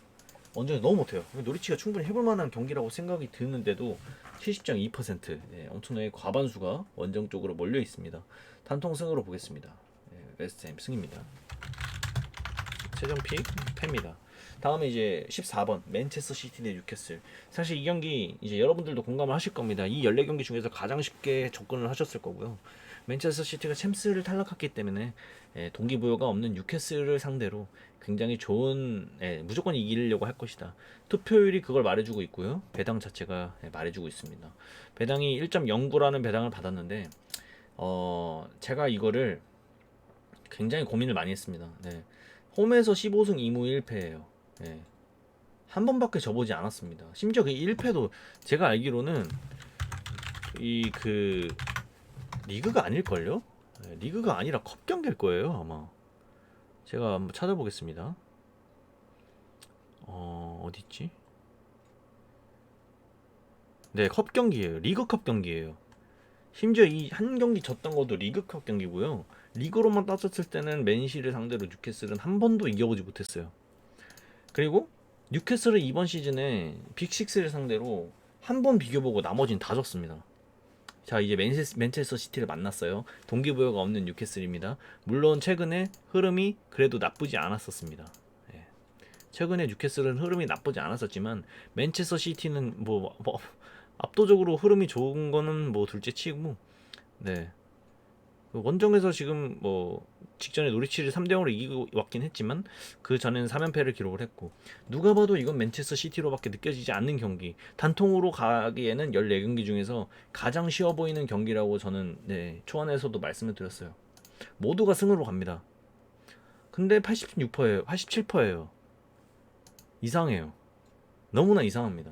원정에서 너무 못해요. 노리치가 충분히 해볼 만한 경기라고 생각이 드는데도 70.2%, 예, 엄청나게 과반수가 원정 쪽으로 몰려 있습니다. 단통 승으로 보겠습니다. 예, 웨스트햄 승입니다. 최종 픽 패입니다. 다음에 이제 14번 맨체스터 시티 대 뉴캐슬. 사실 이 경기 이제 여러분들도 공감을 하실 겁니다. 이 14경기 중에서 가장 쉽게 접근을 하셨을 거고요. 맨체스터 시티가 챔스를 탈락했기 때문에 동기부여가 없는 뉴캐슬을 상대로 굉장히 좋은, 무조건 이기려고 할 것이다. 투표율이 그걸 말해주고 있고요. 배당 자체가 말해주고 있습니다. 배당이 1.09라는 배당을 받았는데 제가 이거를 굉장히 고민을 많이 했습니다. 네. 홈에서 15승 2무 1패예요. 예. 한 번밖에 져보지 않았습니다. 심지어 그 1패도 제가 알기로는 그 리그가 아닐걸요? 예, 리그가 아니라 컵 경기일 거예요, 아마. 제가 한번 찾아보겠습니다. 어디 있지? 네, 컵 경기예요. 리그컵 경기예요. 심지어 이 한 경기 졌던 것도 리그컵 경기고요. 리그로만 따졌을 때는 맨시를 상대로 뉴캐슬은 한 번도 이겨보지 못했어요. 그리고 뉴캐슬은 이번 시즌에 빅6를 상대로 한 번 비교보고 나머지는 다 졌습니다. 자, 이제 맨체스터 시티를 만났어요. 동기부여가 없는 뉴캐슬입니다. 물론 최근에 흐름이 그래도 나쁘지 않았었습니다. 예. 최근에 뉴캐슬은 흐름이 나쁘지 않았었지만 맨체스터 시티는 뭐 압도적으로 흐름이 좋은 거는 뭐 둘째 치고, 네, 원정에서 지금 뭐 직전에 노리치를 3대0으로 이기고 왔긴 했지만 그 전에는 3연패를 기록을 했고, 누가 봐도 이건 맨체스터 시티로밖에 느껴지지 않는 경기, 단통으로 가기에는 14경기 중에서 가장 쉬워 보이는 경기라고 저는 초안에서도 말씀을 드렸어요. 모두가 승으로 갑니다. 근데 86%예요. 87%예요. 이상해요. 너무나 이상합니다.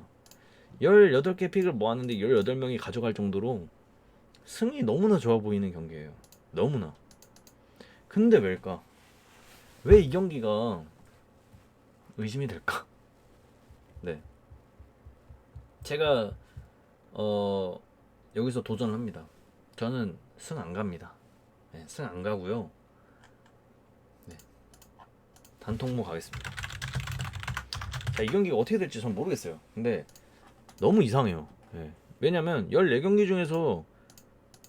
18개 픽을 모았는데 18명이 가져갈 정도로 승이 너무나 좋아 보이는 경기예요. 너무나. 근데 왜일까? 왜 이 경기가 의심이 될까? 네. 제가 여기서 도전합니다. 저는 승 안 갑니다. 네, 승 안 가고요. 네. 단통모 가겠습니다. 자, 이 경기가 어떻게 될지 전 모르겠어요. 근데 너무 이상해요. 네. 왜냐면 14경기 중에서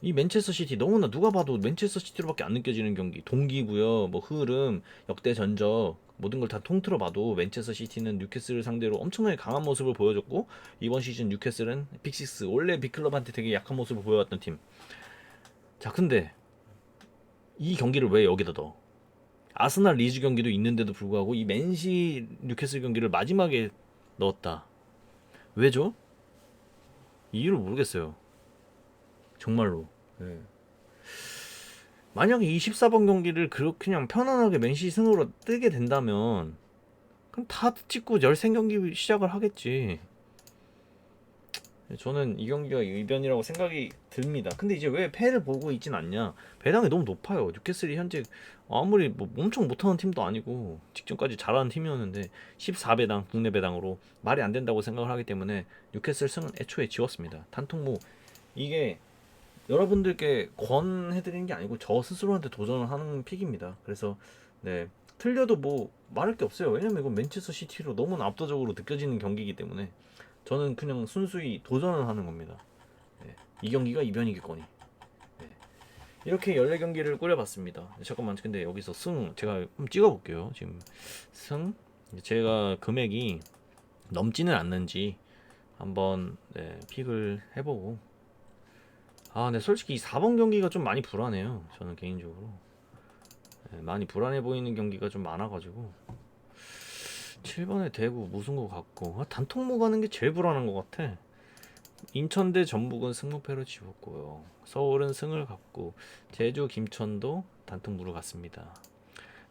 이 맨체스터 시티, 너무나 누가 봐도 맨체스터 시티로밖에 안 느껴지는 경기, 동기고요, 뭐 흐름, 역대 전적 모든 걸 다 통틀어 봐도 맨체스터 시티는 뉴캐슬을 상대로 엄청나게 강한 모습을 보여줬고, 이번 시즌 뉴캐슬은 빅6, 원래 빅클럽한테 되게 약한 모습을 보여왔던 팀. 자, 근데 이 경기를 왜 여기다 넣어? 아스날 리즈 경기도 있는데도 불구하고 이 맨시 뉴캐슬 경기를 마지막에 넣었다. 왜죠? 이유를 모르겠어요. 정말로. 네. 만약에 이 14번 경기를 그렇게 그냥 편안하게 맨시 승으로 뜨게 된다면 그럼 다 찍고 13경기 시작을 하겠지. 저는 이 경기가 이변이라고 생각이 듭니다. 근데 이제 왜 패를 보고 있진 않냐? 배당이 너무 높아요. 뉴캐슬이 현재 아무리 뭐 엄청 못하는 팀도 아니고 직전까지 잘하는 팀이었는데 14배당 국내 배당으로 말이 안 된다고 생각을 하기 때문에 뉴캐슬 승은 애초에 지웠습니다. 단통 뭐 이게 여러분들께 권해드리는 게 아니고 저 스스로한테 도전을 하는 픽입니다. 그래서 네, 틀려도 뭐 말할 게 없어요. 왜냐면 이건 맨체스터 시티로 너무나 압도적으로 느껴지는 경기이기 때문에 저는 그냥 순수히 도전을 하는 겁니다. 네, 이 경기가 이변이겠거니. 네, 이렇게 14경기를 꾸려봤습니다. 잠깐만, 근데 여기서 승 제가 한번 찍어볼게요. 지금 승 제가 금액이 넘지는 않는지 한번 픽을 해보고, 근데 솔직히 이 4번 경기가 좀 많이 불안해요. 저는 개인적으로. 많이 불안해 보이는 경기가 좀 많아가지고 7번에 대구 무승부 같고, 단통모 가는 게 제일 불안한 것 같아. 인천 대 전북은 승무패로 지웠고요. 서울은 승을 갔고, 제주 김천도 단통무로 갔습니다.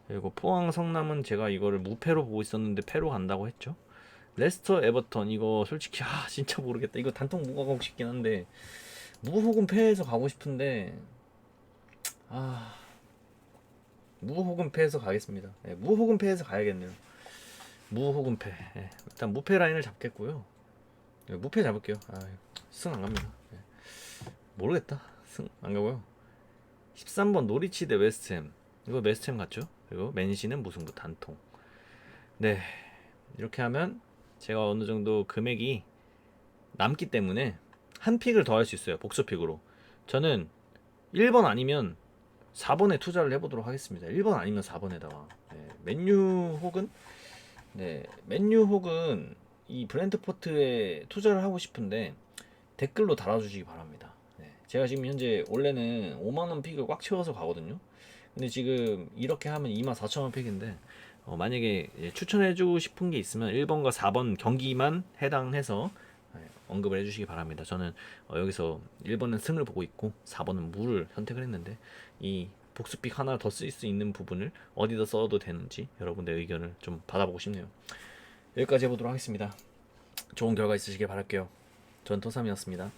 그리고 포항 성남은 제가 이거를 무패로 보고 있었는데 패로 간다고 했죠. 레스터 에버턴 이거 솔직히 진짜 모르겠다. 이거 단통 무가 가고 싶긴 한데 무 혹은 패해서 가고 싶은데 아 무 혹은 패해서 가겠습니다. 네, 무 혹은 패해서 가야겠네요. 무 혹은 패. 네, 일단 무패 라인을 잡겠고요. 네, 무패 잡을게요. 승 안 갑니다. 네, 모르겠다. 승 안 가고요. 13번 노리치 대 웨스트햄. 이거 웨스트햄 같죠? 그리고 맨시는 무승부 단통. 네, 이렇게 하면 제가 어느 정도 금액이 남기 때문에 한 픽을 더 할 수 있어요. 복수 픽으로. 저는 1번 아니면 4번에 투자를 해보도록 하겠습니다. 1번 아니면 4번에다가. 네, 맨유 혹은 맨유 혹은 이 브랜트포트에 투자를 하고 싶은데 댓글로 달아주시기 바랍니다. 네, 제가 지금 현재 원래는 5만원 픽을 꽉 채워서 가거든요. 근데 지금 이렇게 하면 24,000원 픽인데 만약에 추천해주고 싶은 게 있으면 1번과 4번 경기만 해당해서 언급을 해주시기 바랍니다. 저는 여기서 1번은 승을 보고 있고 4번은 무를 선택을 했는데 이 복수픽 하나 더 쓸 수 있는 부분을 어디다 써도 되는지 여러분의 의견을 좀 받아보고 싶네요. 여기까지 해보도록 하겠습니다. 좋은 결과 있으시길 바랄게요. 전 토삼이었습니다.